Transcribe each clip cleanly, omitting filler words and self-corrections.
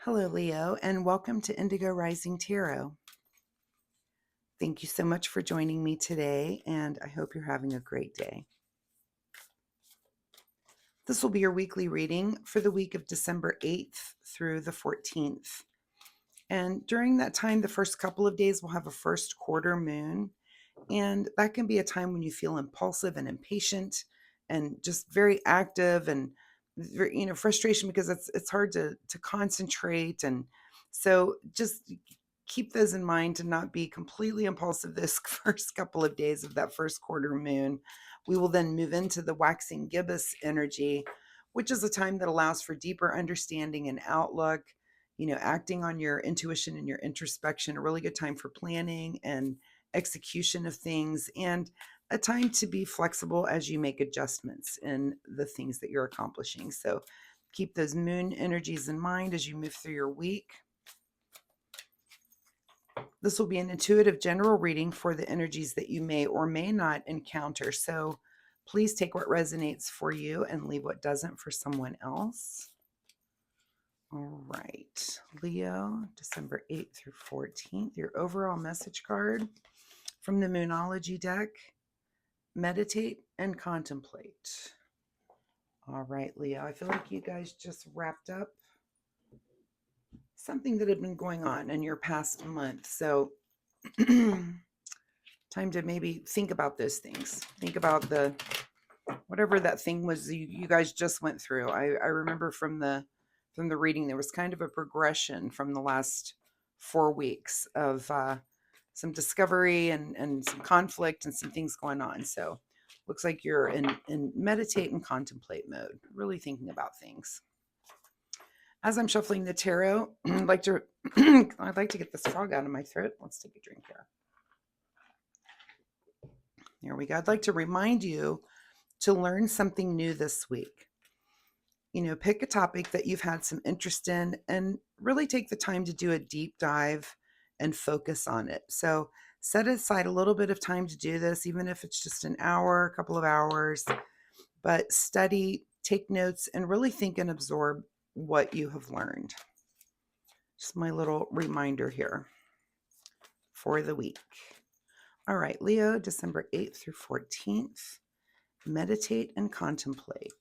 Hello, Leo, and welcome to Indigo Rising Tarot. Thank you so much for joining me today, and I hope you're having a great day. This will be your weekly reading for the week of December 8th through the 14th. And during that time, the first couple of days, we'll have a first quarter moon, and that can be a time when you feel impulsive and impatient and just very active and frustration because it's hard to concentrate. And so just keep those in mind to not be completely impulsive this first couple of days of that first quarter moon. We will then move into the waxing gibbous energy, which is a time that allows for deeper understanding and outlook, acting on your intuition and your introspection, a really good time for planning and execution of things, and a time to be flexible as you make adjustments in the things that you're accomplishing. So keep those moon energies in mind as you move through your week. This will be an intuitive general reading for the energies that you may or may not encounter. So please take what resonates for you and leave what doesn't for someone else. All right, Leo, December 8th through 14th, your overall message card from the Moonology deck: meditate and contemplate. All right, Leo, I feel like you guys just wrapped up something that had been going on in your past month. So time to maybe think about those things. Think about whatever that thing was you guys just went through. I remember from the reading, there was kind of a progression from the last 4 weeks of some discovery and some conflict and some things going on. So looks like you're in meditate and contemplate mode, really thinking about things. As I'm shuffling the tarot, I'd like to get this frog out of my throat. Let's take a drink here. Here we go. I'd like to remind you to learn something new this week. Pick a topic that you've had some interest in and really take the time to do a deep dive and focus on it. So set aside a little bit of time to do this, even if it's just an hour, a couple of hours, but study, take notes, and really think and absorb what you have learned. Just my little reminder here for the week. All right, Leo, December 8th through 14th, meditate and contemplate.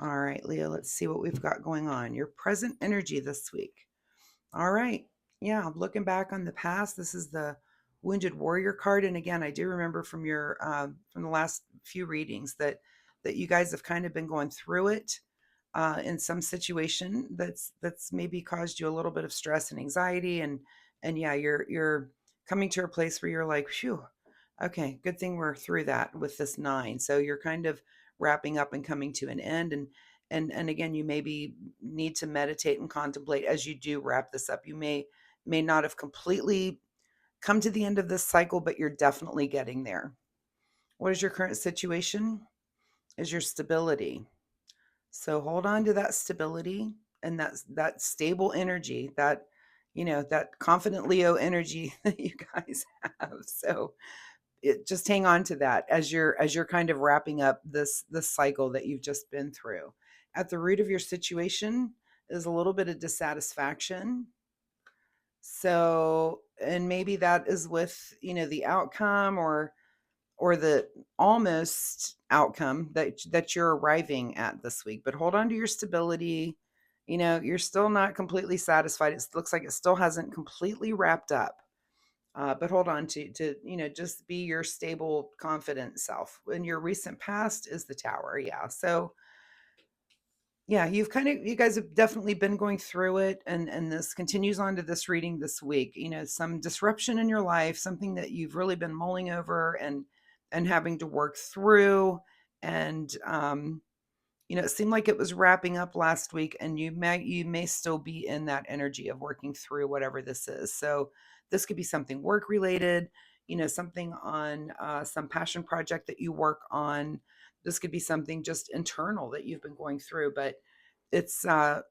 All right, Leo, let's see what we've got going on. Your present energy this week. All right. Yeah, looking back on the past, this is the Wounded Warrior card. And again, I do remember from your from the last few readings that you guys have kind of been going through it in some situation that's maybe caused you a little bit of stress and anxiety. And yeah, you're coming to a place where you're like, phew, okay, good thing we're through that with this 9. So you're kind of wrapping up and coming to an end. And again, you maybe need to meditate and contemplate as you do wrap this up. You may not have completely come to the end of this cycle, but you're definitely getting there. What is your current situation? Is your stability. So hold on to that stability and that stable energy, that that confident Leo energy that you guys have. So just hang on to that as you're kind of wrapping up this cycle that you've just been through. At the root of your situation is a little bit of dissatisfaction. So, and maybe that is with, the outcome or the almost outcome that you're arriving at this week. But hold on to your stability. You're still not completely satisfied. It looks like it still hasn't completely wrapped up. But hold on to just be your stable, confident self. In your recent past is the Tower. Yeah. So yeah, you guys have definitely been going through it, and this continues on to this reading this week. Some disruption in your life, something that you've really been mulling over and having to work through. And it seemed like it was wrapping up last week, and you may still be in that energy of working through whatever this is. So this could be something work related, something on some passion project that you work on. This could be something just internal that you've been going through, but it's the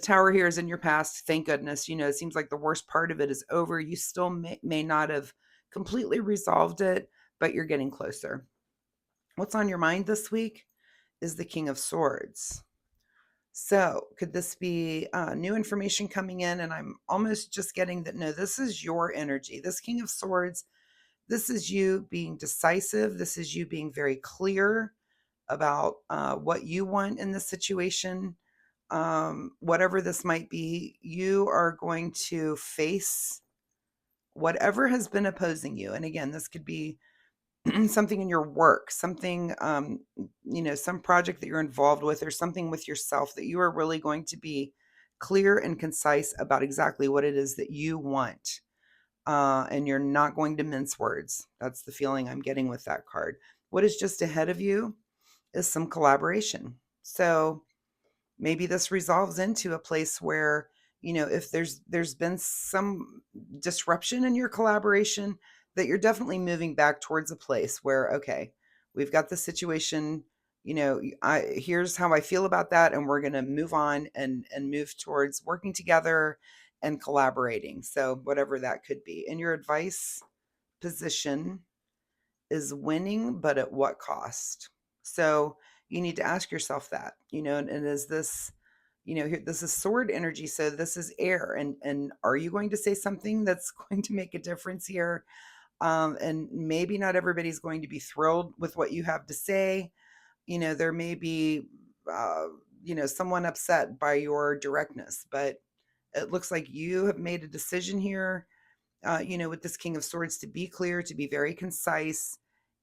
Tower here is in your past. Thank goodness. It seems like the worst part of it is over. You still may not have completely resolved it, but you're getting closer. What's on your mind this week is the King of Swords. So, could this be new information coming in? And I'm almost just getting that no, this is your energy. This King of Swords, this is you being decisive. This is you being very clear about what you want in this situation. Whatever this might be, you are going to face whatever has been opposing you. And again, this could be something in your work, something, some project that you're involved with, or something with yourself, that you are really going to be clear and concise about exactly what it is that you want. And you're not going to mince words. That's the feeling I'm getting with that card. What is just ahead of you is some collaboration. So maybe this resolves into a place where, if there's been some disruption in your collaboration, that you're definitely moving back towards a place where, okay, we've got the situation, here's how I feel about that, and we're going to move on and move towards working together and collaborating. So whatever that could be. And your advice position is winning, but at what cost? So you need to ask yourself that, and is this, here, this is sword energy. So this is air. And are you going to say something that's going to make a difference here? And maybe not everybody's going to be thrilled with what you have to say. There may be, someone upset by your directness, but it looks like you have made a decision here, with this King of Swords, to be clear, to be very concise.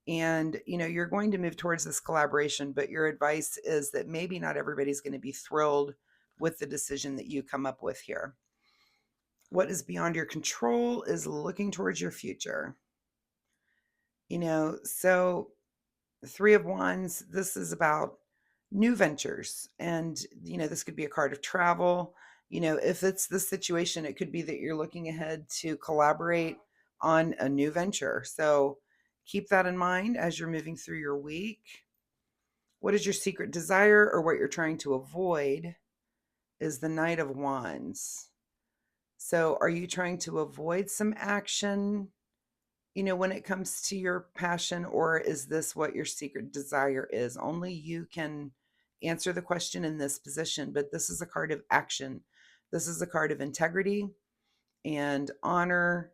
And, you're going to move towards this collaboration, but your advice is that maybe not everybody's going to be thrilled with the decision that you come up with here. What is beyond your control is looking towards your future. So Three of Wands, this is about new ventures. And, this could be a card of travel. If it's this situation, it could be that you're looking ahead to collaborate on a new venture. So keep that in mind as you're moving through your week. What is your secret desire, or what you're trying to avoid, is the Knight of Wands. So are you trying to avoid some action, when it comes to your passion, or is this what your secret desire is? Only you can answer the question in this position, but this is a card of action. This is a card of integrity and honor.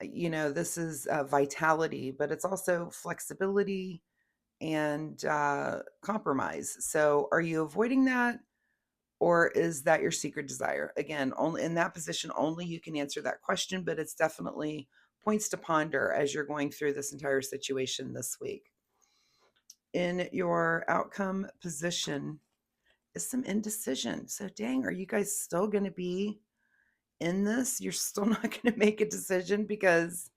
This is vitality, but it's also flexibility and compromise. So are you avoiding that? Or is that your secret desire? Again, only in that position, only you can answer that question, but it's definitely points to ponder as you're going through this entire situation this week. In your outcome position is some indecision. So, dang, are you guys still going to be in this? You're still not going to make a decision because,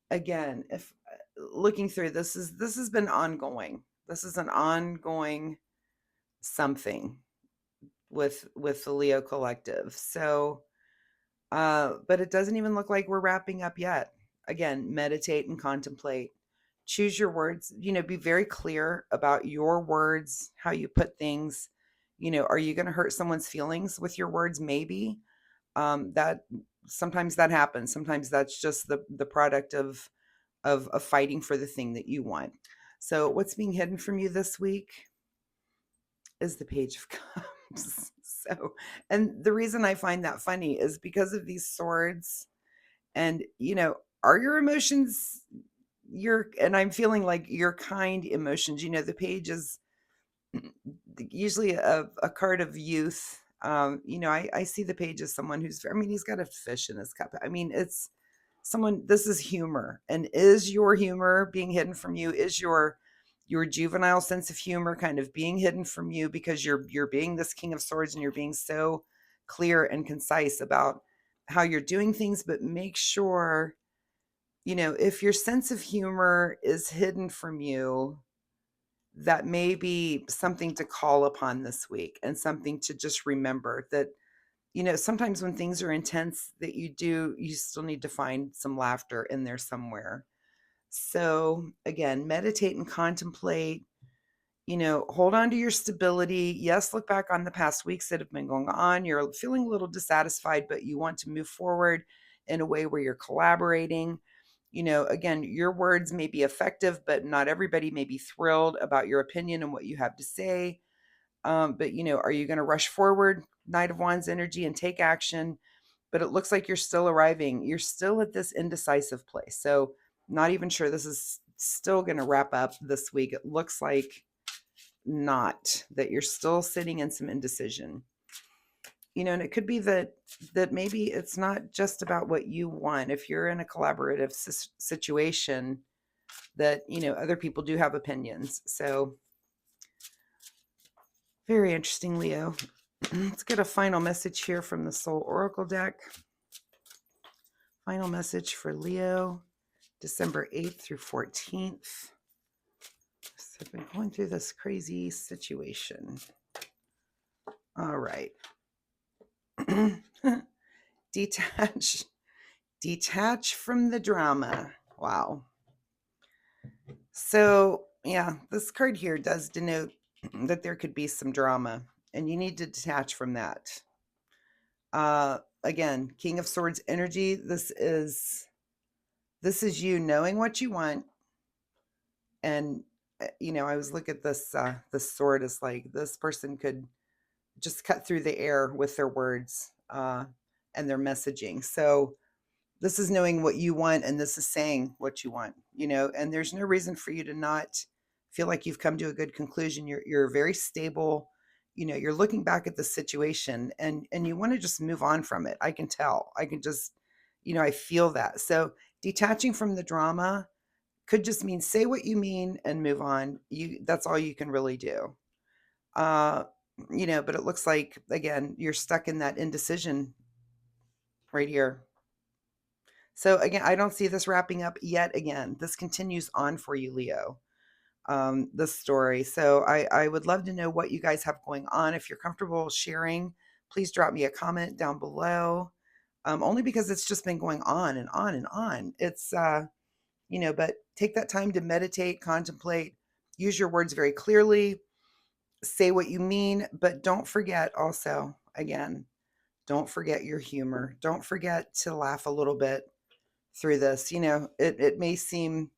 again, if looking through this has been ongoing. This is an ongoing something with the Leo collective. So, but it doesn't even look like we're wrapping up yet. Again, meditate and contemplate. Choose your words, be very clear about your words, how you put things. Are you going to hurt someone's feelings with your words? Maybe. That sometimes that happens. Sometimes that's just the product of fighting for the thing that you want. So what's being hidden from you this week is the Page of Cups. So, and the reason I find that funny is because of these swords. And, are your emotions and I'm feeling like your kind emotions, the page is usually a card of youth. I see the page as someone he's got a fish in his cup. I mean, it's someone, this is humor. And is your humor being hidden from you? Is your juvenile sense of humor kind of being hidden from you because you're being this King of Swords and you're being so clear and concise about how you're doing things? But make sure, if your sense of humor is hidden from you, that may be something to call upon this week, and something to just remember that, sometimes when things are intense, that you still need to find some laughter in there somewhere. So again, meditate and contemplate, hold on to your stability. Yes, look back on the past weeks that have been going on. You're feeling a little dissatisfied, but you want to move forward in a way where you're collaborating. Again, your words may be effective, but not everybody may be thrilled about your opinion and what you have to say. But, are you going to rush forward, Knight of Wands energy, and take action? But it looks like you're still arriving. You're still at this indecisive place. So, not even sure this is still going to wrap up this week. It looks like not, that you're still sitting in some indecision. And it could be that maybe it's not just about what you want. If you're in a collaborative situation, that other people do have opinions. So very interesting, Leo. Let's get a final message here from the Soul Oracle deck. Final message for Leo, December 8th through 14th. So I've been going through this crazy situation. All right. Detach from the drama. Wow. So, yeah, this card here does denote that there could be some drama, and you need to detach from that. Again, King of Swords energy. This is you knowing what you want, and I always look at this sword as like this person could just cut through the air with their words and their messaging. So this is knowing what you want, and this is saying what you want, and there's no reason for you to not feel like you've come to a good conclusion. You're very stable. You're looking back at the situation, and you want to just move on from it. I can tell. I can just, I feel that. So detaching from the drama could just mean say what you mean and move on. That's all you can really do. Uh, but it looks like, again, you're stuck in that indecision right here. So again, I don't see this wrapping up yet again. This continues on for you, Leo, this story. So I would love to know what you guys have going on. If you're comfortable sharing, please drop me a comment down below. Only because it's just been going on and on and on. It's, but take that time to meditate, contemplate, use your words very clearly, say what you mean, but don't forget also, again, don't forget your humor. Don't forget to laugh a little bit through this. It may seem,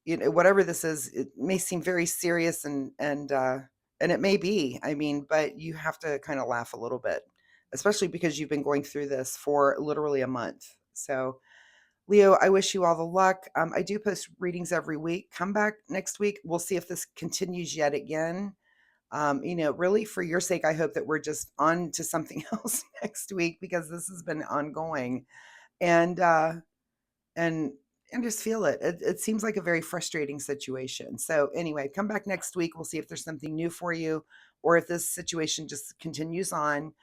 whatever this is, it may seem very serious, and it may be. I mean, but you have to kind of laugh a little bit, especially because you've been going through this for literally a month. So, Leo, I wish you all the luck. I do post readings every week. Come back next week. We'll see if this continues yet again. Really for your sake, I hope that we're just on to something else next week, because this has been ongoing. And, and just feel it. It seems like a very frustrating situation. So anyway, come back next week. We'll see if there's something new for you, or if this situation just continues on.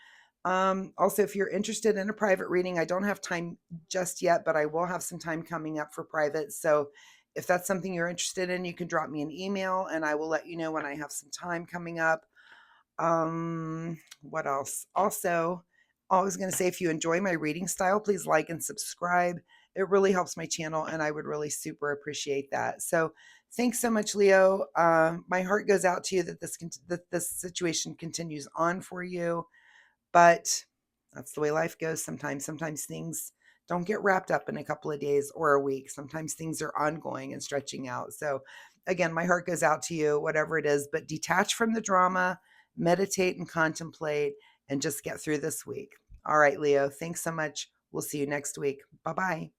Also, if you're interested in a private reading, I don't have time just yet, but I will have some time coming up for private. So if that's something you're interested in, you can drop me an email and I will let you know when I have some time coming up. What else? Also, always going to say, if you enjoy my reading style, please like and subscribe. It really helps my channel, and I would really super appreciate that. So thanks so much, Leo. My heart goes out to you that this situation continues on for you, but that's the way life goes sometimes. Sometimes things don't get wrapped up in a couple of days or a week. Sometimes things are ongoing and stretching out. So again, my heart goes out to you, whatever it is, but detach from the drama, meditate and contemplate, and just get through this week. All right, Leo, thanks so much. We'll see you next week. Bye-bye.